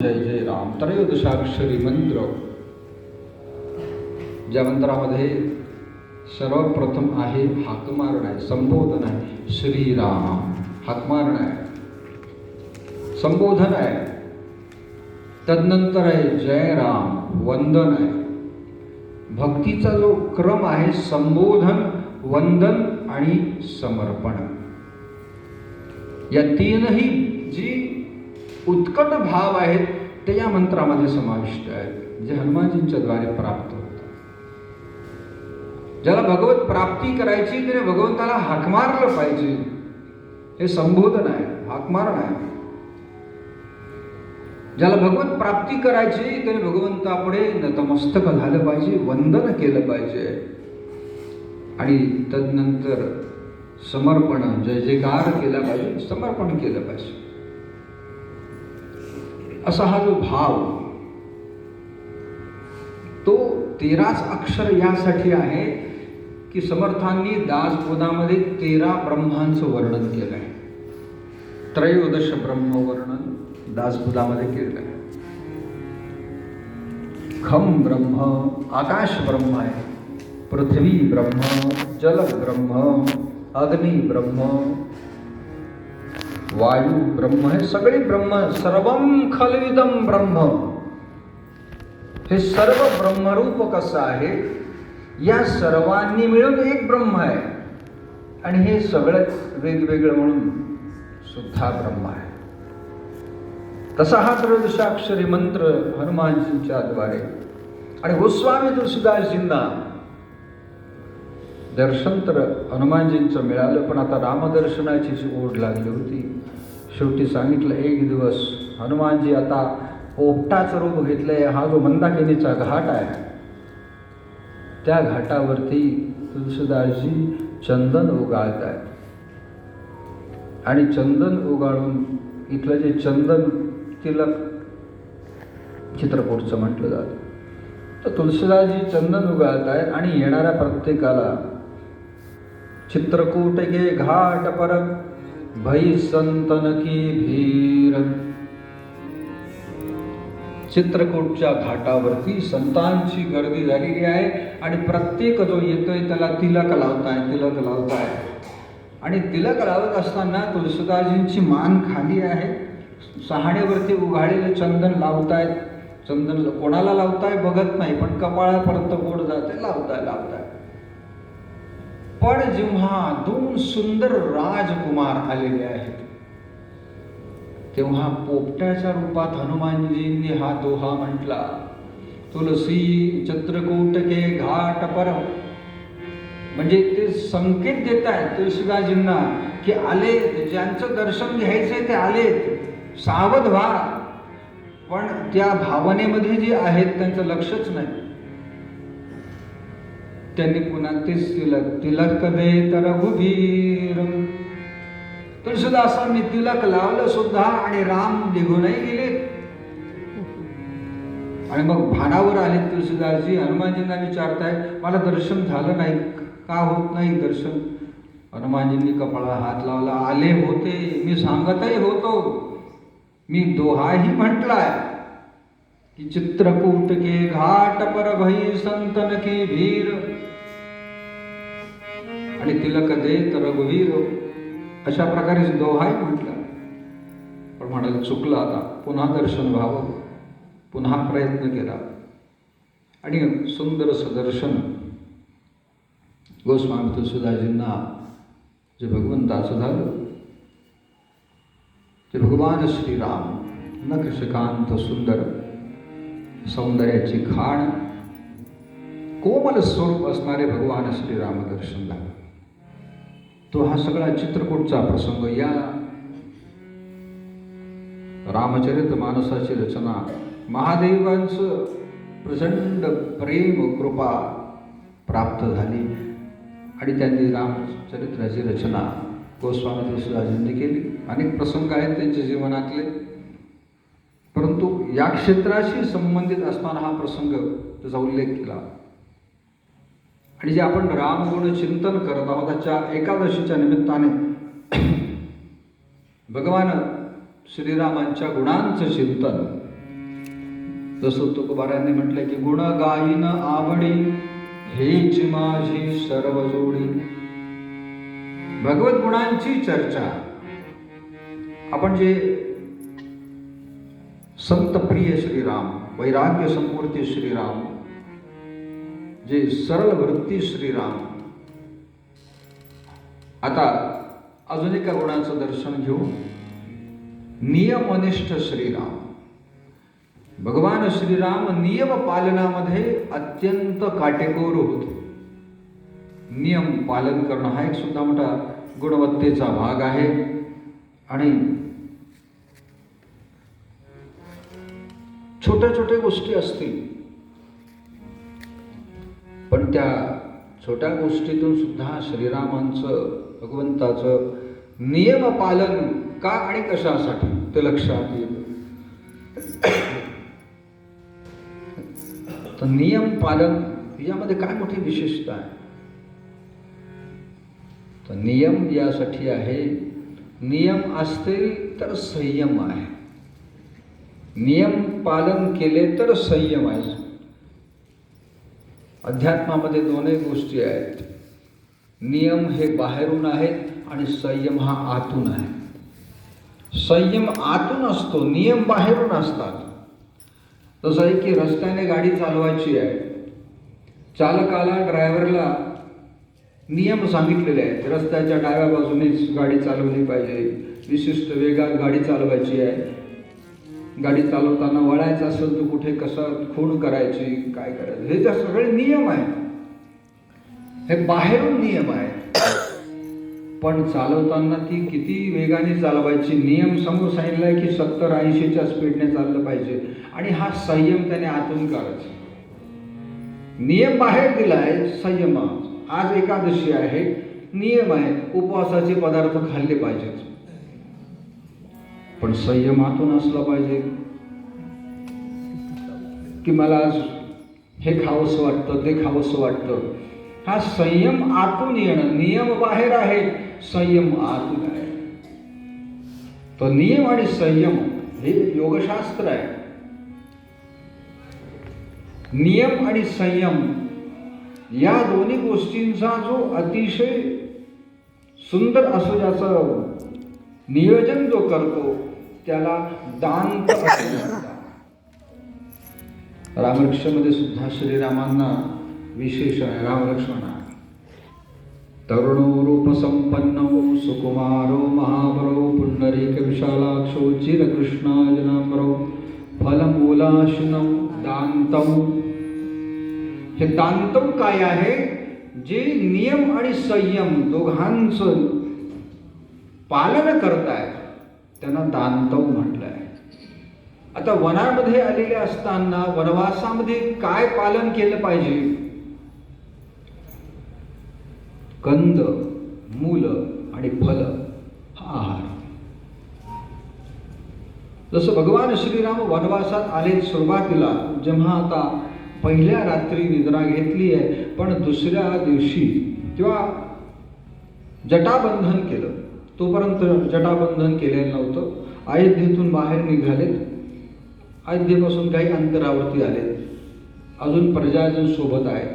जय जय राम. त्रयोदशाक्षरी मंत्र, ज्या मंत्रामध्ये सर्वप्रथम आहे हाकमारण आहे, संबोधन आहे. श्रीराम हाकमारण आहे, संबोधन आहे. तदनंतर आहे जय राम, वंदन आहे. भक्तीचा जो क्रम आहे संबोधन, वंदन आणि समर्पण, या तीनही जी उत्कट भाव आहेत ते या मंत्रामध्ये समाविष्ट आहेत, जे हनुमानजींच्या द्वारे प्राप्त होतात. ज्याला भगवत प्राप्ती करायची त्याने भगवंताला हाक मारलं पाहिजे, हे संबोधन आहे, हाकमारण आहे. ज्याला भगवत प्राप्ती करायची त्याने भगवंतापुढे नतमस्तक झालं पाहिजे, वंदन केलं पाहिजे. आणि तदनंतर समर्पण, जय जयकार केला पाहिजे, समर्पण केलं पाहिजे. असा हा जो भाव, तो 13च अक्षर यासाठी आहे की समर्थांनी दासबोधामध्ये 13 ब्रह्मांचं वर्णन केलं आहे. त्रयोदश ब्रह्म वर्णन दासबोधामध्ये केलं आहे. खम ब्रह्म, आकाश ब्रह्म आहे, पृथ्वी ब्रह्म, जल ब्रह्म, अग्नि ब्रह्म, वायू ब्रह्म, हे सगळे ब्रह्म. सर्वम खलविदम ब्रह्म, हे सर्व ब्रह्मरूप कसं आहे, या सर्वांनी मिळून एक ब्रह्म आहे. आणि हे सगळंच वेगवेगळं म्हणून सुद्धा ब्रह्म आहे. तसा हा त्रयोदशाक्षरी मंत्र हनुमानजींच्या द्वारे आणि गोस्वामी तुलसीदासजींना दर्शन तर हनुमानजींचं मिळालं, पण आता रामदर्शनाची जी ओढ लागली होती. शेवटी सांगितलं, एक दिवस हनुमानजी आता पोपटाचं रूप घेतलंय. हा जो मंदाकिनीचा घाट आहे, त्या घाटावरती तुलसीदासजी चंदन उगाळत आहेत. आणि चंदन उगाळून इथलं जे चंदन तिलक चित्रकूटचं म्हटलं जातं, तर तुलसीदासजी चंदन उगाळत आहेत आणि येणाऱ्या प्रत्येकाला चित्रकूट के घाट पर भई संतन की भीर, चित्रकूटच्या घाटावरती संतांची गर्दी झालेली आहे. आणि प्रत्येक जो येतोय त्याला तिलक लावताय, तिलक लावताय. आणि तिलक लावत असताना तुलसीदासजींची मान खाली आहे, सहाण्यावरती उघाळलेले चंदन लावतायत. चंदन कोणाला लावताय बघत नाही, पण कपाळापर्यंत बोट जाते, लावताय. पण जेव्हा 2 सुंदर राजकुमार आलेले आहेत, तेव्हा पोपट्याच्या रूपात हनुमानजींनी हा दोहा म्हटला. तुलसी चित्रकूट के घाट पर, म्हणजे ते संकेत देत आहेत तुलसीदासजींना की आले, ज्यांचं दर्शन घ्यायचंय ते आलेत, सावध व्हा. पण त्या भावनेमध्ये जे आहेत त्यांचं लक्षच नाही. त्यांनी पुन्हा तेच तिलक दे तर रघुवीर. तुलसीदासांनी तिलक लावलं सुद्धा आणि राम निघूनही गेले. आणि मग भानावर आले तुलसीदासजी. हनुमानजींना विचारताय, मला दर्शन झालं नाही, का होत नाही दर्शन? हनुमानजींनी कपाळा हात लावला, आले होते, मी सांगतही होतो, मी दोहाही म्हटलाय की चित्रकूट के घाट पर भई संतन की भीर, आणि तिलक दे तर रघुवीर, अशा प्रकारे दोहाही म्हटला. पण म्हणाले चुकलं, आता पुन्हा दर्शन व्हावं. पुन्हा प्रयत्न केला आणि सुंदरसं दर्शन गोस्वामी तुलसीदासजींना जे भगवंताचं झालं, ते भगवान श्रीराम, नखशिकांत सुंदर, सौंदर्याची खाण, कोमल स्वरूप असणारे भगवान श्रीराम दर्शन झालं. तो हा सगळा चित्रकूटचा प्रसंग, या रामचरित मानसाची रचना, महादेवांचं प्रचंड प्रेम कृपा प्राप्त झाली आणि त्यांनी रामचरित्राची रचना गोस्वामी तुलसीदासजींनी केली. अनेक प्रसंग आहेत त्यांच्या जीवनातले, परंतु या क्षेत्राशी संबंधित असताना हा प्रसंग त्याचा उल्लेख केला. आणि जे आपण रामगुण चिंतन करत आहोत, त्याच्या एकादशीच्या निमित्ताने भगवान श्रीरामांच्या गुणांचं चिंतन जसं तुकोबारांनी म्हटलं की गुण गायीन आवडी हेच माझी सर्व जोडी. भगवत गुणांची चर्चा आपण जे संत प्रिय श्रीराम, वैराग्य संपूर्ती श्रीराम, जे सरळ वृत्ती श्रीराम. आता अजून एका गुणाचं दर्शन घेऊ. नियमनिष्ठ श्रीराम. भगवान श्रीराम नियम पालनामध्ये अत्यंत काटेकोर होते. नियम पालन करणं हा एक सुद्धा मोठा गुणवत्तेचा भाग आहे. आणि छोट्या छोट्या गोष्टी असतील पण त्या छोट्या गोष्टीतून सुद्धा श्रीरामांचं, भगवंताचं नियम पालन का आणि कशासाठी ते लक्षात येईल. तर नियम पालन यामध्ये काय मोठी विशेषता आहे. तर नियम यासाठी आहे, नियम असतील तर संयम आहे. नियम पालन केले तर संयम आहे. अध्यात्मामध्ये दोनही गोष्टी आहेत. नियम हे बाहेरून आहेत आणि संयम हा आतून आहे. संयम आतून असतो, नियम बाहेरून असतात. तसं आहे की रस्त्याने गाडी चालवायची आहे, चालकाला, ड्रायव्हरला नियम सांगितलेले आहेत. रस्त्याच्या डाव्या बाजूनेच गाडी चालवली पाहिजे, विशिष्ट वेगात गाडी चालवायची आहे. गाडी चालवताना वळायचं असेल तर कुठे कसं खूण करायची, काय करायचं, हे जे सगळे नियम आहेत. हे बाहेरून नियम आहेत. पण चालवताना ती किती वेगाने चालवायची, नियम समोर सांगितलाय की 70-80च्या स्पीडने चाललं पाहिजे. आणि हा संयम त्याने आतून करायचा. नियम बाहेर दिलाय, संयम. आज एकादशी आहे, नियम आहे, उपवासाचे पदार्थ खाल्ले पाहिजेत. पण संयमातून असला पाहिजे की मला आज हे खावंसं वाटतं, ते खावंसं वाटतं. हा संयम आतून येणं. नियम बाहेर आहे, संयम आतून आहे. तो नियम आणि संयम हे योगशास्त्र आहे. नियम आणि संयम या दोन्ही गोष्टींचा जो अतिशय सुंदर असं ज्याचं नियोजन जो करतो त्याला दांत असे म्हणतात. रामरक्षामध्ये सुद्धा श्रीरामांना विशेषण आहे. रामलक्ष्मणा तरुणो रूप संपन्नो सुकुमारो महाबरो पुंडरीक विशालाक्षो चिरकृष्णाजनांबरो फलमूलाशिनो दांतम. हे दांतम काय आहे? जे नियम आणि संयम दोघांचं पालन करतायत त्यांना दांतव म्हटलंय. आता वनामध्ये आलेले असताना वनवासामध्ये काय पालन केलं पाहिजे? कंद, मूल आणि फल हा आहार. जसं भगवान श्रीराम वनवासात आले सुरुवातीला, जेव्हा आता पहिल्या रात्री निद्रा घेतली आहे, पण दुसऱ्या दिवशी तेव्हा जटाबंधन केलं. तोपर्यंत जटाबंधन केलेलं नव्हतं. अयोध्येतून बाहेर निघालेत. अयोध्येपासून काही अंतरावरती आले. अजून प्रजाजन सोबत आहे.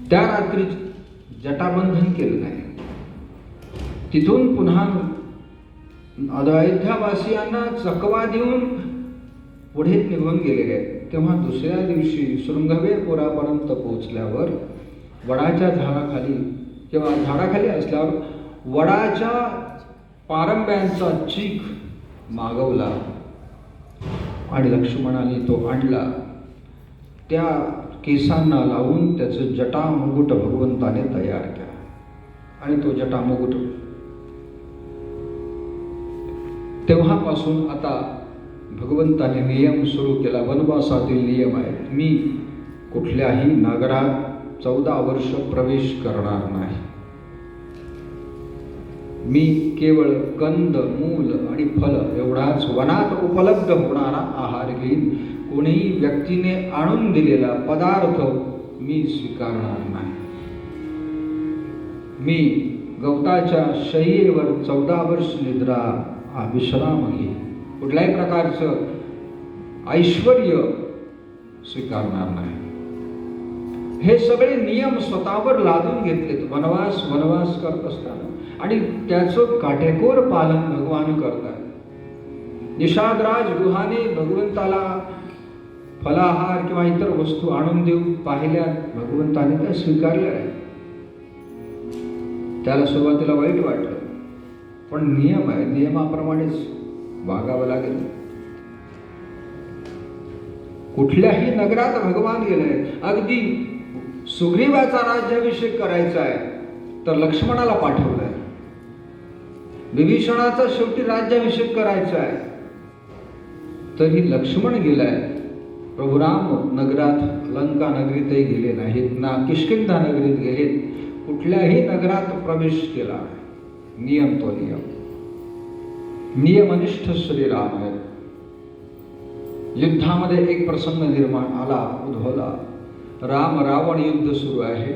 त्या रात्री जटाबंधन केलं नाही. तिथून पुन्हा अयोध्यावासियांना चकवा देऊन पुढे निघून गेलेले आहेत. तेव्हा दुसऱ्या दिवशी शृंगवेरपुरापर्यंत पोहोचल्यावर वडाच्या झाडाखाली किंवा झाडाखाली असल्यावर वडाच्या पारंब्यांचा चीक मागवला आणि लक्ष्मणाने तो आणला. त्या केसांना लावून त्याचं जटा मुकुट भगवंताने तयार केला. आणि तो जटा मुकुट तेव्हापासून आता भगवंताने नियम सुरू केला. वनवासातील नियम आहेत. मी कुठल्याही नगरात 14 वर्ष प्रवेश करणार नाही. मी केवळ कंद, मूल आणि फल एवढाच वनात उपलब्ध होणारा आहार घेईन. कोणीही व्यक्तीने आणून दिलेला पदार्थ मी स्वीकारणार नाही. मी गवताच्या शय्येवर 14 वर्ष निद्रा विश्राम घेईन. कुठल्याही प्रकारचं ऐश्वर्य स्वीकारणार नाही. हे सगळे नियम स्वतःवर लादून घेतलेत वनवास करत असताना, आणि त्याचं काटेकोर पालन भगवान करतात. निषादराज गुहाने भगवंताला फलाहार किंवा इतर वस्तू आणून देऊन पाहिल्या, भगवंताने त्या स्वीकारल्या. त्याला सुरुवातीला वाईट वाटलं, पण नियम आहे, नियमाप्रमाणेच वागावं लागेल. कुठल्याही नगरात भगवान गेले, अगदी सुग्रीवाचा राज्याभिषेक करायचा आहे तर लक्ष्मणाला पाठवलंय. विभीषणाचा शेवटी राज्याभिषेक करायचा आहे तरी लक्ष्मण गेलाय. प्रभू राम नगरात लंका नगरीतही गेले नाहीत ना किष्किंधा नगरीत गेलेत. कुठल्याही नगरात प्रवेश केला. नियम तो नियमनिष्ठ श्रीराम आहे. युद्धामध्ये एक प्रसंग निर्माण उद्भवला. राम रावण युद्ध सुरू आहे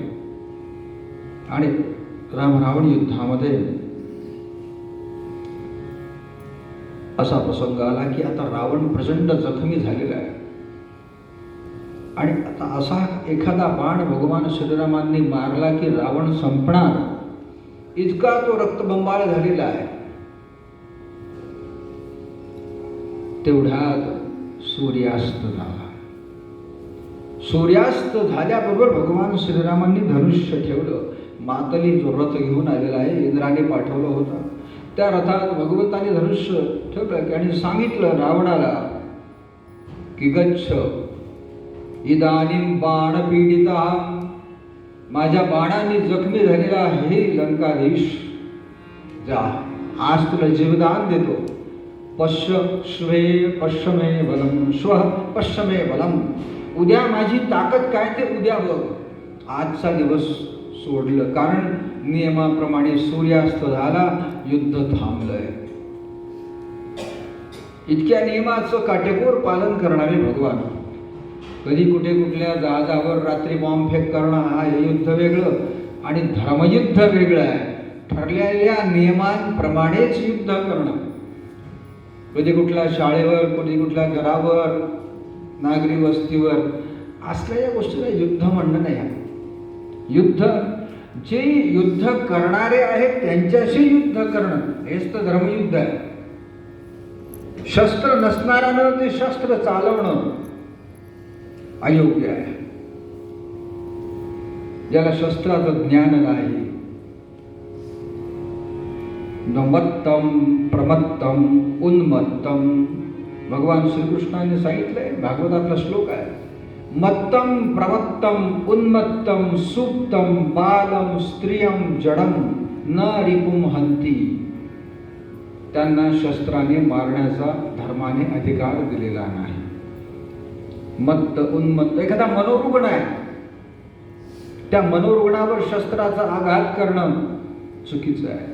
आणि राम रावण युद्धामध्ये असा प्रसंग आला की आता रावण प्रचंड जखमी झालेला आहे आणि आता असा एखादा बाण भगवान श्रीरामांनी मारला की रावण संपणार, इतका तो रक्तबंबाळ झालेला आहे. तेवढ्यात सूर्यास्त झाला. सूर्यास्त झाल्याबरोबर भगवान श्रीरामांनी धनुष्य ठेवलं. मातली जो रथ घेऊन आलेला आहे, इंद्राने पाठवलं होतं, त्या रथात भगवंताने धनुष्य ठेवलं आणि सांगितलं रावणाला की गच्छ इदानीं बाण पीडिता, माझ्या बाणांनी जखमी झालेला हे लंकाधीश, जा, आज तुला जीवदान देतो. पश्य मे बलम श्वः पश्य मे बलम, उद्या माझी ताकद काय ते उद्या बघ. आजचा दिवस सोडलं, कारण नियमाप्रमाणे सूर्यास्त झाला, युद्ध थांबलंय. इतक्या नियमाचं काटेकोर पालन करणारे भगवान. कधी कुठल्या जहाजावर रात्री बॉम्ब फेक करणं हा युद्ध वेगळं आणि धर्मयुद्ध वेगळं आहे. ठरलेल्या नियमांप्रमाणेच युद्ध करणं. कधी कुठल्या शाळेवर, कधी कुठल्या घरावर, नागरी वस्तीवर असल्या या गोष्टीला युद्ध म्हणणं नाही. युद्ध जे युद्ध करणारे आहेत त्यांच्याशी युद्ध करणं हेच तर धर्मयुद्ध आहे. शस्त्र नसणाऱ्यानं ते शस्त्र चालवणं अयोग्य आहे. ज्याला शस्त्राचं ज्ञान नाही, नमत्तम प्रमत्तम उन्मत्तम, भगवान श्रीकृष्णाने सांगितलंय, भागवतातला श्लोक आहे. मत्तम प्रमत्तम उन्मत्तम सुप्तम बालम स्त्रियम जडम न रिपुम हंती. त्यांना शस्त्राने मारण्याचा धर्माने अधिकार दिलेला नाही. मत्त उन्मत्त एखादा मनोरुग्ण आहे, त्या मनोरुग्णावर शस्त्राचा आघात करणं चुकीचं आहे.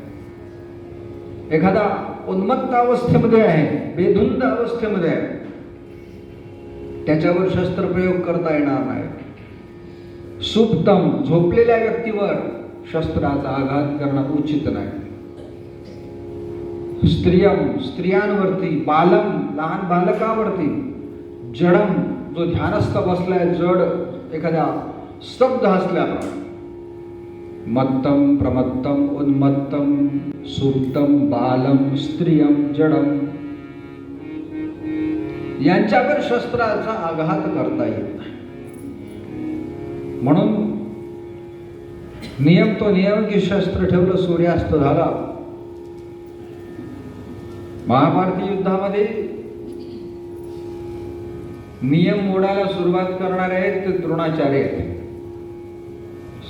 एखादा उन्मत्त अवस्थेमध्ये आहे, बेधुंद अवस्थेमध्ये आहे, त्याच्यावर शस्त्रप्रयोग करता येणार नाही. सुप्तम झोपलेल्या व्यक्तीवर शस्त्राचा आघात करणं उचित नाही. स्त्रियम स्त्रियांवरती, बालम लहान बालकावरती, जडम जो ध्यानस्थ बसलाय, जड एखाद्या स्तब्ध असल्याप्रमाणे. मत्तम प्रमत्तम उन्मत्तम सुप्तम बालम स्त्रियम जडम, यांच्यावर शस्त्राचा आघात करता येत नाही. म्हणून नियम तो नियम की शस्त्र ठेवलं, सूर्यास्त झाला. महाभारती युद्धामध्ये नियम मोडायला सुरुवात करणारे आहेत ते द्रोणाचार्य आहेत.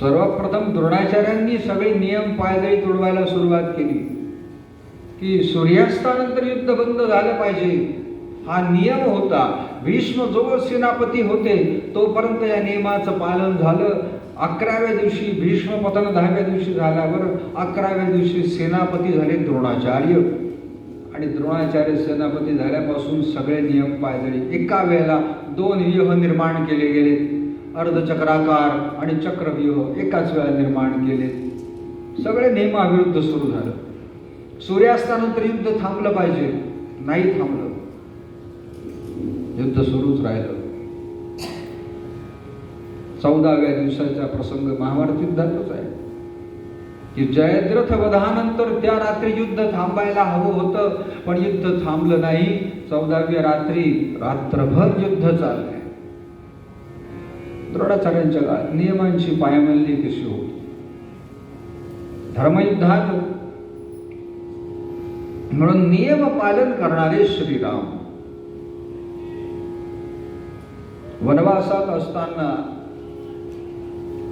सर्वप्रथम द्रोणाचार्यांनी सगळे नियम पायदळी तोडवायला सुरुवात केली की सूर्यास्तानंतर युद्ध बंद झालं पाहिजे, हा नियम होता. भीष्म जो सेनापती होते तोपर्यंत या नियमाचं पालन झालं. 11व्या दिवशी भीष्म पतन 10व्या दिवशी झाल्यावर 11व्या दिवशी सेनापती झाले द्रोणाचार्य. आणि द्रोणाचार्य सेनापती झाल्यापासून सगळे नियम पायदळी. एका वेळेला 2 व्यूह निर्माण केले गेले, अर्धचक्राकार आणि चक्रव्यूह एकाच वेळा निर्माण केले. सगळे नियमाविरुद्ध सुरू झालं. सूर्यास्तानंतर युद्ध थांबलं पाहिजे, नाही थांबलं. युद्ध सुरूच राहिलं. 14व्या दिवसाचा प्रसंग महाभारत युद्धातच आहे की जयद्रथ वधानंतर त्या रात्री युद्ध थांबायला हवं होतं, पण युद्ध थांबलं नाही. 14व्या रात्री रात्रभर युद्ध चाललंय. द्रोणाचार्यांच्या काळात नियमांची पायमल्ली कशी होती. धर्मयुद्धात म्हणून नियम पालन करणारे श्रीराम वनवासात असताना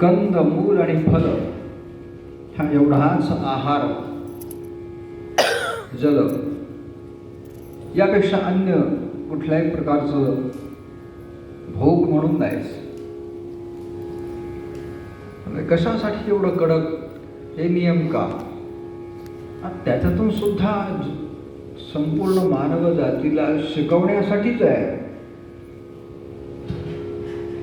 कंद मूल आणि फल हा एवढाच आहार, जल यापेक्षा अन्य कुठल्याही प्रकारचं भोग म्हणून नाहीच. कशासाठी एवढं कडक हे नियम का? त्याच्यातून सुद्धा संपूर्ण मानव जातीला शिकवण्यासाठीच आहे.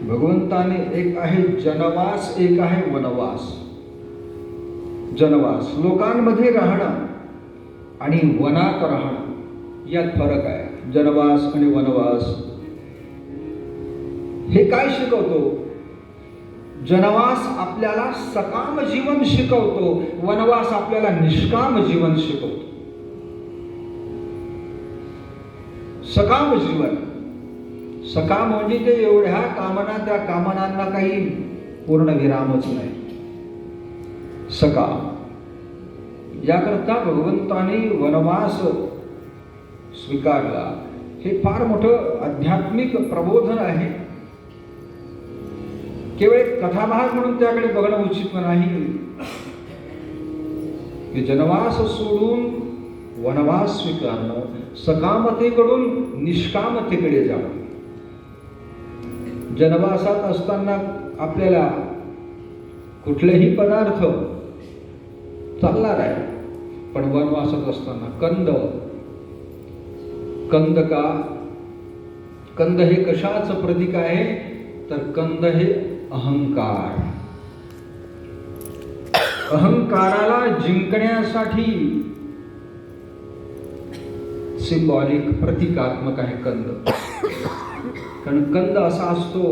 भगवंताने एक आहे जनवास, एक आहे वनवास. जनवास लोकांमध्ये राहणं आणि वनात राहणं यात फरक आहे. जनवास आणि वनवास हे काय शिकवतो? जनवास आपल्याला सकाम जीवन शिकवतो, वनवास आपल्याला निष्काम जीवन शिकवतो. सकाम जीवन, सकाम म्हणजे ते एवढ्या कामना, त्या कामनांना काही पूर्ण विरामच नाही. सकाम याकरता भगवंताने वनवास स्वीकारला. हे फार मोठं आध्यात्मिक प्रबोधन आहे. केवळ कथाभाग म्हणून त्याकडे बघणं उचित नाही की जनवास सोडून वनवास स्वीकारणं, सकामतेकडून निष्कामतेकडे जाणं. जनवासात असताना आपल्याला कुठलेही पदार्थ चालणार आहे, पण वनवासात असताना कंद का? कंद हे कशाचं प्रतीक आहे? तर कंद हे अहंकार. अहंकाराला जिंकण्यासाठी सिंबॉलिक, प्रतिकात्मक आहे कंद. कारण कंद असा असतो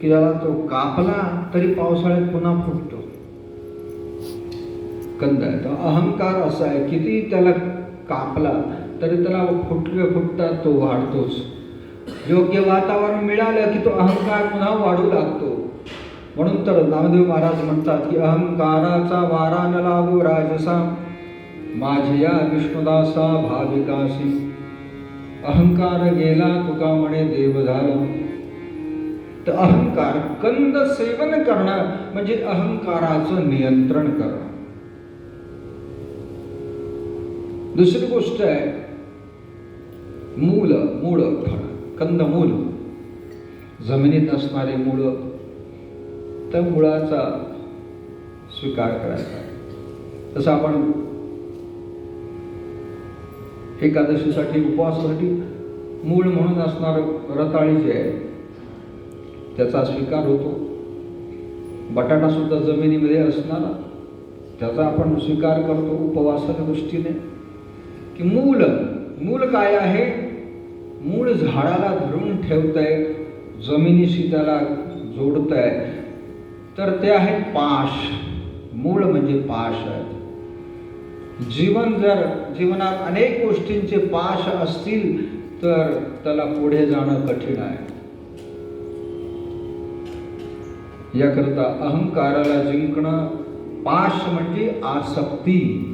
की ज्याला तो कापला तरी पावसाळ्यात पुन्हा फुटतो. कंद आहे. तो अहंकार असा आहे, किती त्याला कापला तरी त्याला फुटतात, तो वाढतोच. योग्य वातावरण मिळालं की तो अहंकार पुन्हा वाढू लागतो. म्हणून तर नामदेव महाराज म्हणतात की अहंकाराचा वारा न लागो राजसा, माझ्या विष्णुदासा भाविकासी. अहंकार गेला तुका म्हणे देव झाला. तर अहंकार, कंद सेवन करणं म्हणजे अहंकाराचं नियंत्रण करणं. दुसरी गोष्ट आहे मूळ खाणं. कंदमूल, जमिनीत असणारे मूळ, त्या मुळाचा स्वीकार करायचा. तसं आपण एकादशीसाठी, उपवासासाठी मूळ म्हणून असणारं रताळी जे आहे त्याचा स्वीकार होतो. बटाटा सुद्धा जमिनीमध्ये असणारा त्याचा आपण स्वीकार करतो उपवासाच्या दृष्टीने. की मूळ काय आहे? मूळ झाडाला धरून ठेवतंय, जमिनीशी त्याला जोडतंय. तर ते आहे पाश. मूळ म्हणजे पाश आहे. जीवनात अनेक गोष्टींचे पाश असतील तर त्याला पुढे जाणं कठीण आहे. याकरता अहंकाराला जिंकणं, पाश म्हणजे आसक्ती.